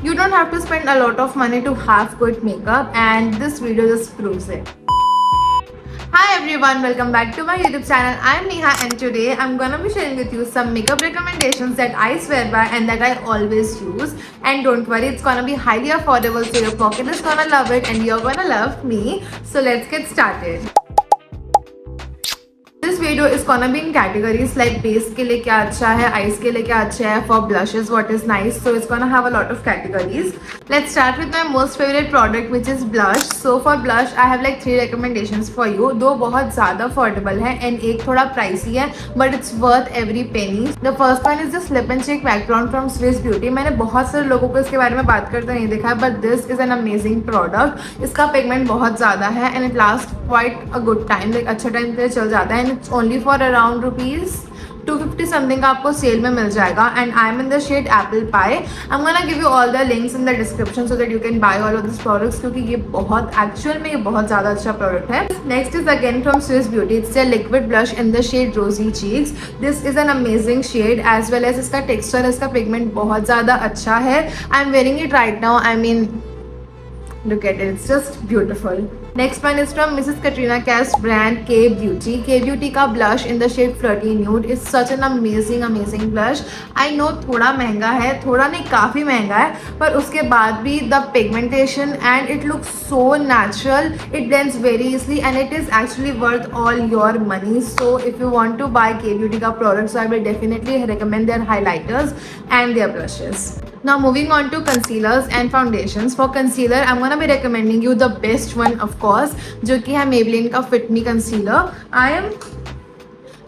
You don't have to spend a lot of money to have good makeup, and this video just proves it. Hi everyone, welcome back to my YouTube channel. I'm Neha and today I'm gonna be sharing with you some makeup recommendations that I swear by and that I always use. And don't worry, it's gonna be highly affordable, so your pocket is gonna love it and you're gonna love me. So let's get started. This video is gonna be in categories like base के लिए क्या अच्छा है, eyes के लिए क्या अच्छा है, for blushes what is nice. So it's gonna have a lot of categories. Let's start with my most favorite product which is blush. So for blush I have like 3 recommendations for you. दो बहुत ज़्यादा affordable है and एक थोड़ा pricey है but it's worth every penny. The first one is this lip and cheek background from Swiss Beauty. मैंने बहुत सारे लोगों को इसके बारे में बात करते नहीं देखा है but this is an amazing product. इसका pigment बहुत ज़्यादा है and it lasts quite a good time. like अच्छा टाइम पे चल जाता है and it's only for around rupees 250 something का आपको सेल में मिल जाएगा and I am in the shade apple pie. I am gonna give you all the links in the description so that you can buy all of this products क्योंकि ये बहुत actual में ये बहुत ज़्यादा अच्छा प्रोडक्ट है. Next is again from Swiss beauty. It's a liquid blush in the shade rosy cheeks. This is an amazing shade as well as इसका टेक्सचर, इसका पिगमेंट बहुत ज़्यादा अच्छा है. I am wearing it right now. I mean look at it, it's just beautiful. Next one is from Mrs. Katrina Kaif's brand K Beauty. K Beauty का blush in the shade Flirty Nude is such an amazing blush. I know थोड़ा महंगा है, थोड़ा नहीं काफ़ी महंगा है, पर उसके बाद भी the pigmentation and it looks so natural. It blends very easily and it is actually worth all your money. So if you want to buy K Beauty का products, I will definitely recommend their highlighters and their blushes. Now moving on to concealers and foundations. For concealer, I'm gonna be recommending you the best one of course, जो कि है Maybelline का Fit Me concealer.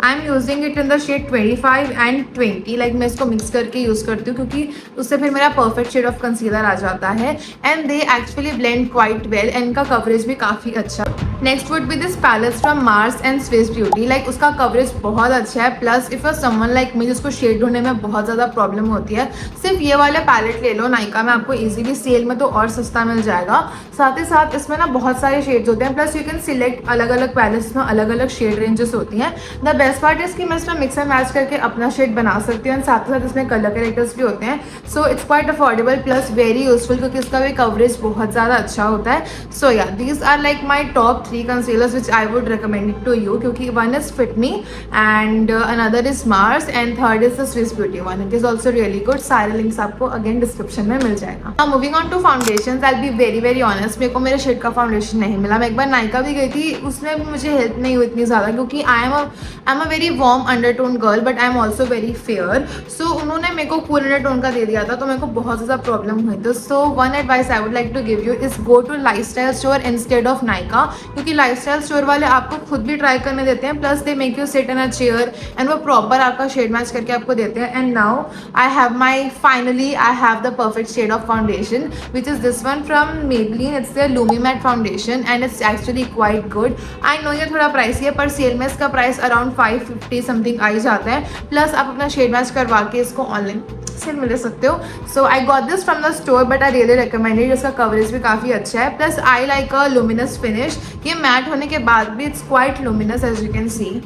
I'm using it in the shade 25 and 20. like मैं इसको mix करके use करती हूँ क्योंकि उससे फिर मेरा परफेक्ट शेड ऑफ कंसीलर आ जाता है and they actually blend quite well and इनका कवरेज भी काफ़ी अच्छा. Next would be this palettes from Mars and Swiss Beauty. Like उसका कवरेज बहुत अच्छा है. Plus if someone like me जिसको शेड ढूंढने में बहुत ज़्यादा प्रॉब्लम होती है, सिर्फ ये वाला पैलेट ले लो नाइका में, आपको ईजिली सेल में तो और सस्ता मिल जाएगा. साथ ही साथ इसमें ना बहुत सारे शेड्स होते हैं. प्लस यू कैन सिलेक्ट अलग अलग पैलेट्स में अलग अलग शेड रेंजेस होती हैं. द बेस्ट पार्ट इज कि मैं इसमें मिक्स एंड मैच करके अपना शेड बना सकती हूँ एंड साथ ही साथ इसमें कलर करेक्टर्स भी होते हैं. So it's quite affordable plus very useful क्योंकि इसका भी कवरेज बहुत ज़्यादा अच्छा होता है. So yeah these are like my top 3 concealers which I would recommend it to you क्योंकि one is Fit Me and another is Mars and third is the Swiss Beauty one. It is also really good. सारे links आपको again description में मिल जाएगा. Now moving on to foundation. I be very honest, मेरे को मेरे shade का foundation नहीं मिला. मैं एक बार नाइका भी गई थी, उसमें भी मुझे हेल्प नहीं हुई इतनी ज़्यादा क्योंकि I am a very warm undertone girl but I am also very fair. So उन्होंने मेरे को कूल अंडरटोन का दे दिया था तो मेरे को बहुत ज़्यादा प्रॉब्लम हुई थी. So one advice I would like to give you is go to Lifestyle store instead of Nykaa क्योंकि लाइफस्टाइल स्टोर वाले आपको खुद भी ट्राई करने देते हैं. Plus they make you sit in a chair and वो प्रॉपर आपका शेड मैच करके आपको देते हैं. And now I have the perfect shade of foundation which is this one from Maybelline. It's the lumi matte foundation and it's actually quite good. I know ये थोड़ा pricey है पर sale में इसका प्राइस अराउंड 550 समथिंग आ ही जाता है. प्लस आप अपना शेड मैच करवा के इसको ऑनलाइन सेल में ले सकते हो. So I got this from the store but I really recommend it. इसका कवरेज भी काफ़ी अच्छा है. Plus I like a luminous finish. ये मैट होने के बाद भी it's quite luminous as you can see.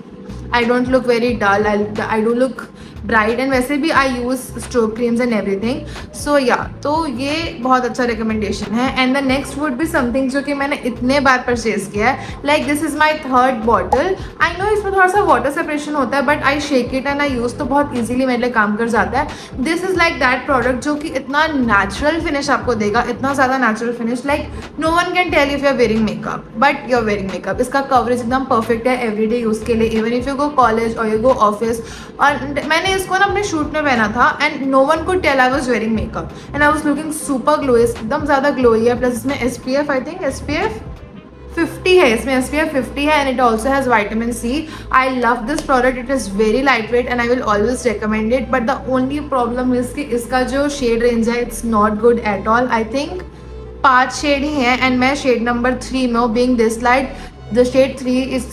I don't look very dull. I do look bright and वैसे भी I use strobe creams and everything. So yeah तो ये बहुत अच्छा रिकमेंडेशन है. एंड द नेक्स्ट वुड भी समथिंग जो कि मैंने इतने बार परचेज किया है. Like this is my third bottle. I know इसमें थोड़ा सा वाटर सेपरेशन होता है but I shake it and I use तो बहुत ईजिली मेरे लिए काम कर जाता है. This is like that product जो कि इतना नेचुरल फिनिश आपको देगा, इतना ज़्यादा natural finish. Like no one can tell if you are wearing makeup but you are wearing makeup. इसका कवरेज एकदम परफेक्ट है एवरीडे यूज़ के लिए, even if you go college और यू गो ऑफिस. और मैंने इसको ना अपने शूट में पहना था and no one could tell I was wearing makeup and I was looking super glowy. एकदम ज़्यादा ग्लोई है. प्लस इसमें SPF आई थिंक SPF 50 है. इसमें SPF 50 है and it also has vitamin C. I love this product. It is very lightweight and I will always recommend it. But the only problem is कि इसका जो shade range है it's not good at all. I think 5 shade ही हैं and मैं shade number 3 में हूँ. Being this light The shade 3 is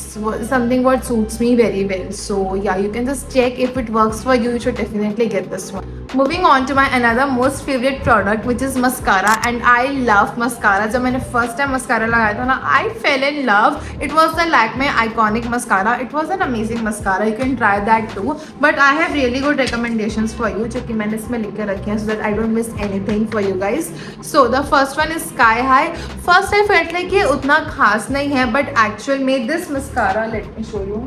something what suits me very well. So yeah, you can just check if it works for you. You should definitely get this one. Moving on to my another most favorite product, which is mascara, and I love mascara. जब मैंने first time mascara लगाया था ना, I fell in love. It was the Lakme Iconic Mascara. It was an amazing mascara. You can try that too. But I have really good recommendations for you, जो कि मैंने इसमें लिख के रखे हैं, so that I don't miss anything for you guys. So the first one is Sky High. First I felt like ये उतना खास नहीं है, but actual में this mascara, let me show you.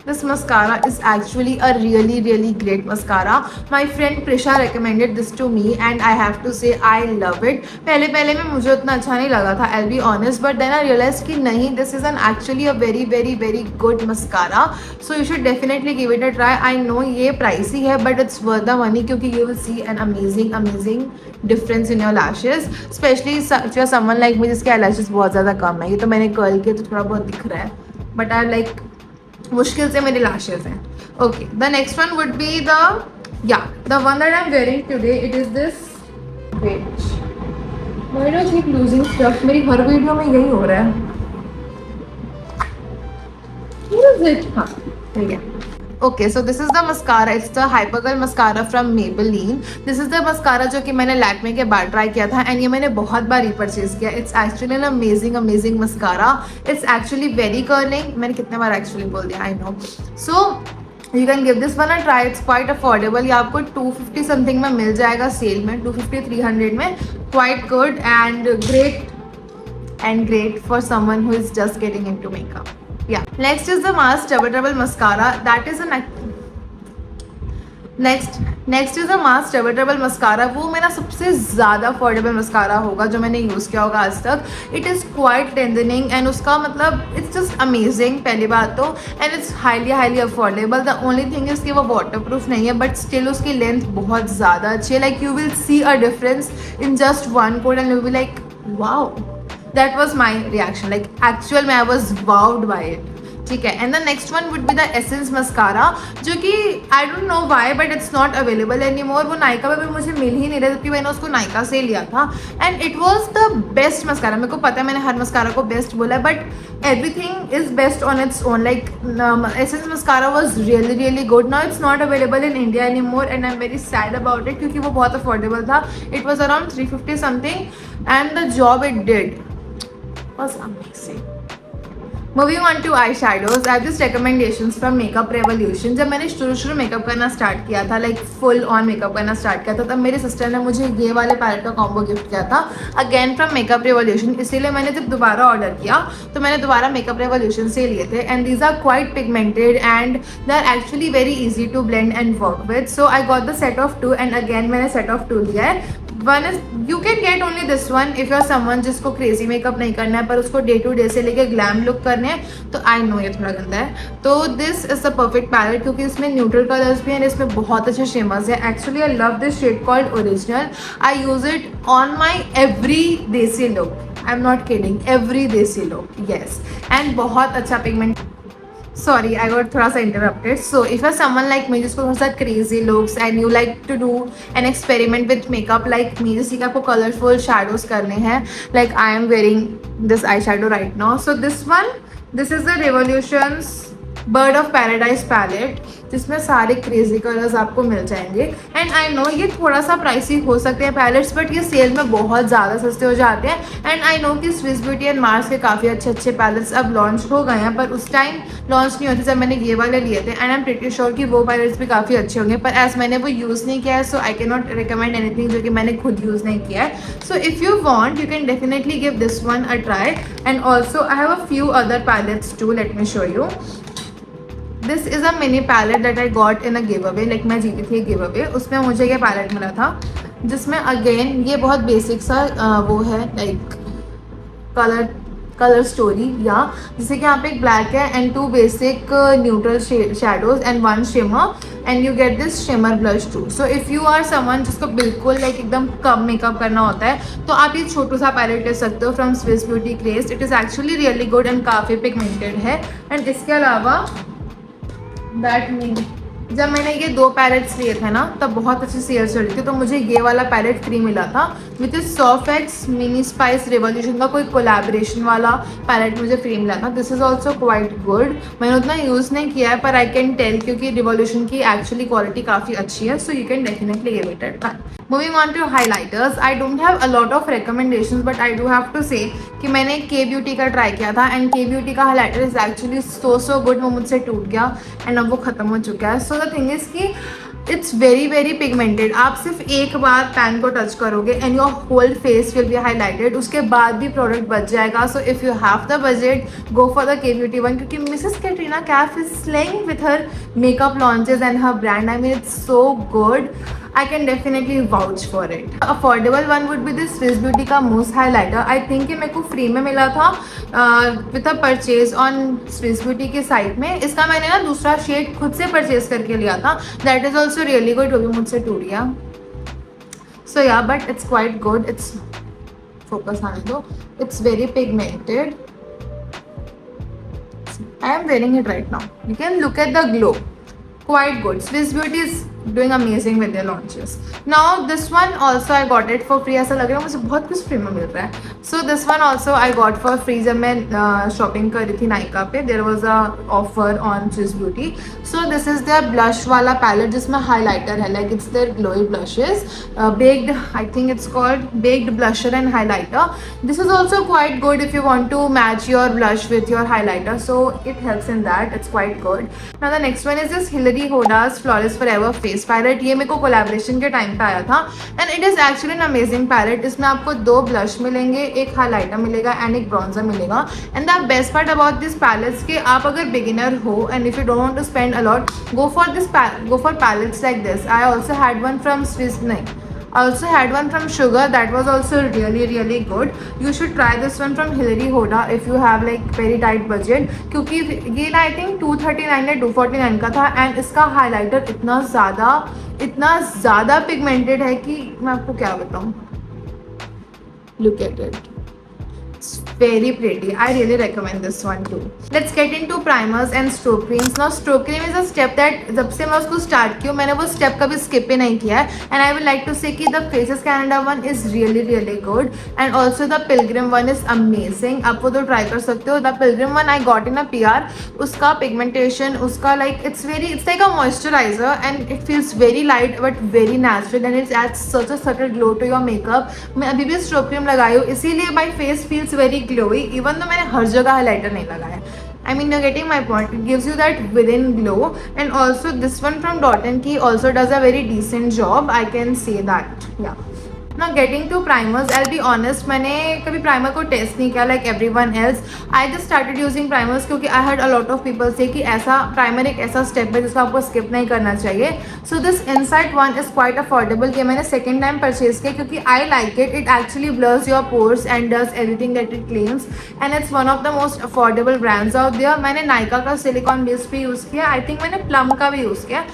This mascara is actually a really great mascara. My friend Prisha recommended this to me and I have to say I love it. पहले में मुझे उतना अच्छा नहीं लगा था, I'll be honest, but then I realized कि नहीं, this is an actually a very good mascara. So you should definitely give it a try. I know ये pricey है, but it's worth the money क्योंकि you will see an amazing difference in your lashes, especially if you're someone like me जिसके eyelashes बहुत ज़्यादा कम है. ये तो मैंने curl किए तो थोड़ा बहुत दिख रहा है, but I like मुश्किल से मेरे लैशेज हैं. Okay, the next one would be the one that I am wearing today. It is this, wait, why do I keep losing stuff. मेरी हर वीडियो में यही हो रहा है. What is it? हाँ, ठीक है. Okay, so this is the mascara. It's the hypercurl mascara from Maybelline. This is the mascara जो कि मैंने लैक्मे के बाद ट्राई किया था एंड ये मैंने बहुत बार रिपर्चेज किया. It's actually an amazing mascara. It's actually very curling. मैंने कितने बार एक्चुअली बोल दिया, I know. So you can give this one a try. It's quite affordable. ये आपको 250 समथिंग में मिल जाएगा सेल में, 250-300 में. Quite good and great for someone who is just getting into makeup. Yeah. Next is the Mars Double Trouble Mascara. That is next is the Mars Double Trouble Mascara. वो मेरा सबसे ज़्यादा affordable mascara होगा जो मैंने use किया होगा आज तक. It is quite lengthening and उसका मतलब इट्स जस्ट अमेजिंग पहली बात तो. And it's highly affordable. The only thing is कि वो वाटर प्रूफ नहीं है, बट स्टिल उसकी लेंथ बहुत ज़्यादा अच्छी है. Like you will see a difference in just one code and you will like wow. That was my reaction. Like actual में I was wowed by it. ठीक है. And the next one would be the essence mascara, जो कि I don't know why but it's not available any more. वो नायका में भी मुझे मिल ही नहीं रहा जबकि मैंने उसको नायका से लिया था. And it was the best mascara. मेरे को पता है मैंने हर मस्कारा को बेस्ट बोला है, but everything is best on its own. Like essence mascara was really good. Now it's not available in India any more and I am very sad about it क्योंकि वो बहुत अफोर्डेबल था. It was around 350 something and the job it did was amazing. Moving on to eyeshadows, I have these recommendations from Makeup Revolution. जब मैंने शुरू makeup करना start किया था, लाइक फुल ऑन मेकअप करना स्टार्ट किया था, तब मेरी सिस्टर ने मुझे ये वाले पैलेट का कॉम्बो गिफ्ट किया था अगेन फ्रॉम मेकअप रेवोल्यूशन. इसीलिए मैंने जब दोबारा ऑर्डर किया तो मैंने दोबारा मेकअप रेवोल्यूशन से लिए थे. And these are quite pigmented and they are actually very easy to blend and work with. So I got the set of 2 and again मैंने सेट ऑफ 2 लिया है. One is you can get only this one if you are someone जिसको crazy makeup नहीं करना है पर उसको day to day से लेके ग्लैम लुक करने हैं. तो आई नो ये थोड़ा गंदा है. तो this is the perfect palette क्योंकि इसमें न्यूट्रल कलर्स भी हैं, इसमें बहुत अच्छे शेमर्स है. Actually I love this shade called original. I use it on my every desi look. I am not kidding, every desi look. Yes, and बहुत अच्छा पिगमेंट. Sorry, I got थोड़ा सा interrupted. So if you're someone like me जिसको थोड़ा सा crazy looks and you like to do an experiment with makeup like me, जैसे कि आपको colorful shadows करने हैं, like I am wearing this eyeshadow right now. So this is the Revolution's bird of paradise palette जिसमें सारे crazy colours आपको मिल जाएंगे. And I know ये थोड़ा सा प्राइसी हो सकते हैं पैलेट्स, बट ये सेल में बहुत ज़्यादा सस्ते हो जाते हैं. एंड आई नो कि स्विस ब्यूटी एंड मार्स के काफ़ी अच्छे पैलेट्स अब लॉन्च हो गए हैं, पर उस टाइम लॉन्च नहीं होते जब मैंने ये वाले लिए थे. And I am pretty sure कि वो पैलेट्स भी काफ़ी अच्छे होंगे, पर एज मैंने वो यूज़ नहीं किया है सो आई कैन नॉट रिकमेंड एनीथिंग जो कि मैंने खुद यूज़ नहीं किया है. So if you want you can definitely give this one a try. And also I have a few other palettes too. Let me show you. This is a mini palette that I got in a giveaway. Like मैं जीती थी give away, उसमें मुझे ये palette मिला था जिसमें again ये बहुत बेसिक सा वो है लाइक कलर स्टोरी. या जैसे कि यहाँ पे एक ब्लैक है and 2 basic neutral shadows and 1 shimmer and you get this shimmer blush too. So if you are someone जिसको बिल्कुल लाइक एकदम कम मेकअप करना होता है तो आप ये छोटू सा पैलेट ले सकते हो from Swiss beauty craze. It is actually really good and काफ़ी पिगमेंटेड है. एंड इसके अलावा दैट मीन जब मैंने ये 2 पैलेट्स लिए थे ना तब बहुत अच्छी सेल चल रही थी, तो मुझे ये वाला पैलेट फ्री मिला था with is soft mini spice Revolution का कोई कोलैबोरेशन वाला पैलेट मुझे फ्री मिला था। This is also quite good. मैंने उतना यूज़ नहीं किया है पर आई कैन टेल क्योंकि रिवॉल्यूशन की एक्चुअली क्वालिटी काफ़ी अच्छी है, so you can definitely give it a try. Moving on to highlighters, I don't have a lot of recommendations but I do have to say कि मैंने के beauty का try किया था एंड के ब्यूटी का highlighter is actually so good. वो मुझसे टूट गया एंड अब वो ख़त्म हो चुका है। सो द थिंग इज़ कि इट्स वेरी पिगमेंटेड। आप सिर्फ एक बार पैन को टच करोगे and your whole face will be highlighted, उसके बाद भी प्रोडक्ट बच जाएगा। So if you have the budget go for the Kay Beauty one, क्योंकि Mrs Katrina Kaif is slaying with her makeup launches and her brand. I mean it's so good, I can definitely vouch for it. Affordable one would be this Swiss Beauty का Mousse Highlighter. I think ये मेरे को free में मिला था with a purchase on Swiss Beauty के site में। इसका मैंने ना दूसरा शेड खुद से परचेज करके लिया था, that is also really good। वो भी मुझसे टूट गया। So yeah, but it's quite good. It's focus आने दो। It's very pigmented. I am wearing it right now. You can look at the glow. Quite good. Swiss Beauty is doing amazing with their launches. Now this one also I got it for free. ऐसा लग रहा है मुझे बहुत कुछ free में मिल रहा है। So this one also I got for free जब मैं शॉपिंग कर रही थी नायका पे। There was a offer on Swiss Beauty. So this is their blush वाला palette जिसमें highlighter है, like it's their glowy blushes, baked, I think it's called baked blusher and highlighter. This is also quite good if you want to match your blush with your highlighter. So it helps in that. It's quite good. Now the next one is this Hilary Hoda's Flawless Forever Face palette. ये मेरे को collaboration के time पे आया था and it is actually an amazing palette. इसमें आपको 2 blush मिलेंगे, एक हाइलाइटर मिलेगा एंड एक ब्रॉन्जर मिलेगा। And the best part about this palettes कि आप अगर बिगिनर हो and if you don't want to spend a lot go for palettes like this. I also had one from Swiss, नहीं, I also had one from Sugar that was also really good. You should try this one from Hilary Hoda if you have like very tight budget, क्योंकि ये ना I think 239 या 249 का था and इसका highlighter इतना ज़्यादा पिगमेंटेड है कि मैं आपको क्या बताऊँ। Look at it. It's very pretty. I really recommend this one too. Let's get into primers and stroke creams. Now stroke cream is a step that जब से मैं उसको start की हूँ मैंने वो step कभी skip ही नहीं किया है and I would like to say कि the Faces Canada one is really good and also the Pilgrim one is amazing. आप वो तो try कर सकते हो। The Pilgrim one I got in a PR. उसका pigmentation उसका like it's like a moisturizer and it feels very light but very natural and it adds such a subtle glow to your makeup. मैं अभी भी stroke cream लगाई हूँ इसीलिए my face feels very glowy even though मैंने हर जगह highlighter नहीं लगाया। I mean you're getting my point. It gives you that within glow and also this one from Dot & Key also does a very decent job. I can say that. Yeah. Now getting to primers, I'll be honest, मैंने कभी primer को test नहीं किया like everyone else. I just started using primers क्योंकि I heard a lot of people say कि ऐसा primer एक ऐसा स्टेप है जिसको आपको स्किप नहीं करना चाहिए. So this Insight one is quite affordable. ये मैंने second time purchase किया क्योंकि I like it. It actually blurs your pores and does everything that it claims and it's one of the most affordable brands out there. मैंने नायका का silicon base भी use किया. I think मैंने plum का भी use किया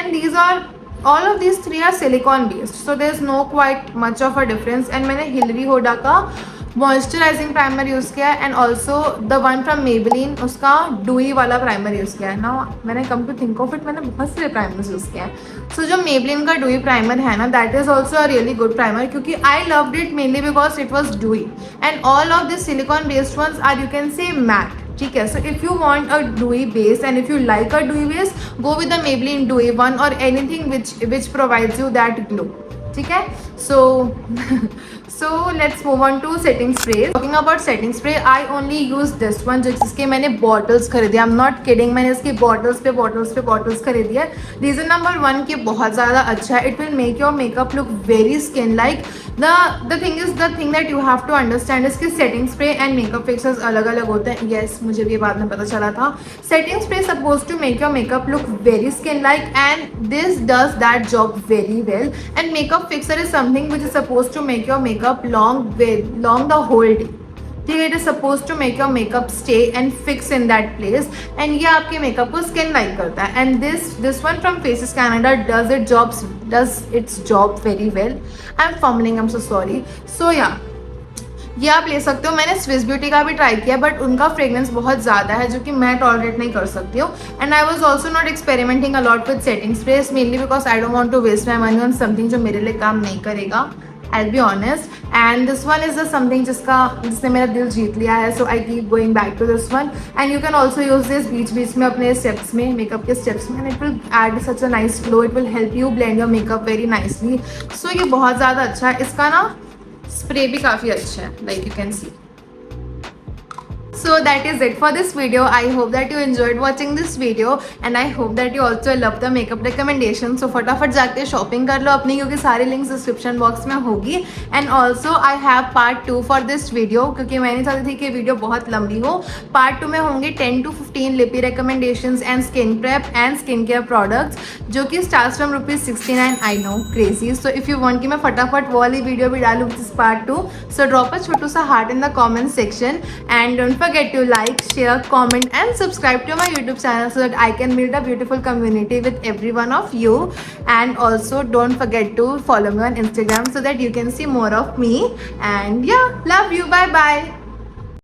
and these are all of these 3 are silicone based, so there's no quite much of a difference. And मैंने Hilary Hoda का मॉइस्चराइजिंग प्राइमर यूज़ किया है and also the one from Maybelline उसका dewy वाला primer use किया है ना. मैंने come to think of it मैंने बहुत सारे प्राइमर्स यूज़ किए हैं. सो जो मेबेलिन का डुई प्राइमर है ना that is also a really good primer क्योंकि I loved it mainly because it was dewy and all of this silicone based ones or you can say matte. ठीक है. So if you want a dewy base and if you like a dewy base go with the Maybelline dewy one और anything which provides you that glow. ठीक है. So let's move on to setting spray. Talking about setting spray, I only use this one जिसके मैंने bottles खरीदी. I'm not kidding. मैंने इसकी bottles खरीदी है. Reason number 1 कि बहुत ज़्यादा अच्छा है. It will make your makeup look very skin like. The thing is the thing that you have to understand is कि setting spray and makeup fixers अलग अलग होते हैं. Yes, मुझे भी बाद में पता चला था. Setting spray is supposed to make your makeup look very skin like and this does that job very well. And makeup fixer is something which is supposed to make your makeup long the whole day. ठीक है. It is suppose to make your makeup stay and fix in that place and ये आपके makeup को skin like करता है and this one from Faces Canada does its job very well. I am fumbling, I am so sorry. So yeah ये आप ले सकते हो। मैंने स्विस ब्यूटी का भी ट्राई किया बट उनका फ्रेग्रेंस बहुत ज़्यादा है जो कि मैं टॉलरेट नहीं कर सकती हूँ। And I was also not experimenting a lot with setting sprays, mainly because I don't want to waste my money on something जो मेरे लिए काम नहीं करेगा। I'll be honest. And this one is just something जिसने मेरा दिल जीत लिया है, so I keep going back to this one. And you can also use this बीच में अपने स्टेप्स में, मेकअप के स्टेप्स में, and it will add such a nice glow. It will help you blend your makeup very nicely. So ये बहुत ज़्यादा अच्छा है। इसका ना स्प्रे भी काफ़ी अच्छा है, like you can see. So that is it for this video. I hope that you enjoyed watching this video and I hope that you also love the makeup recommendations. So फटाफट जाके shopping कर लो अपनी, क्योंकि सारे links description box में होगी. And also I have part 2 for this video, क्योंकि मैं नहीं चाहती थी कि वीडियो बहुत लंबी हो. पार्ट 2 में होंगे 10 to 15 lippie recommendations and skin prep and skin care products, जो कि starts from ₹69. I know crazy. So if you want कि मैं फटाफट वो वाली वीडियो भी डालूँ this part 2, so drop a छोटू सा heart in the comment section and don't forget to like, share, comment and subscribe to my YouTube channel so that I can build a beautiful community with every one of you. And also don't forget to follow me on Instagram so that you can see more of me. And yeah, love you. Bye bye.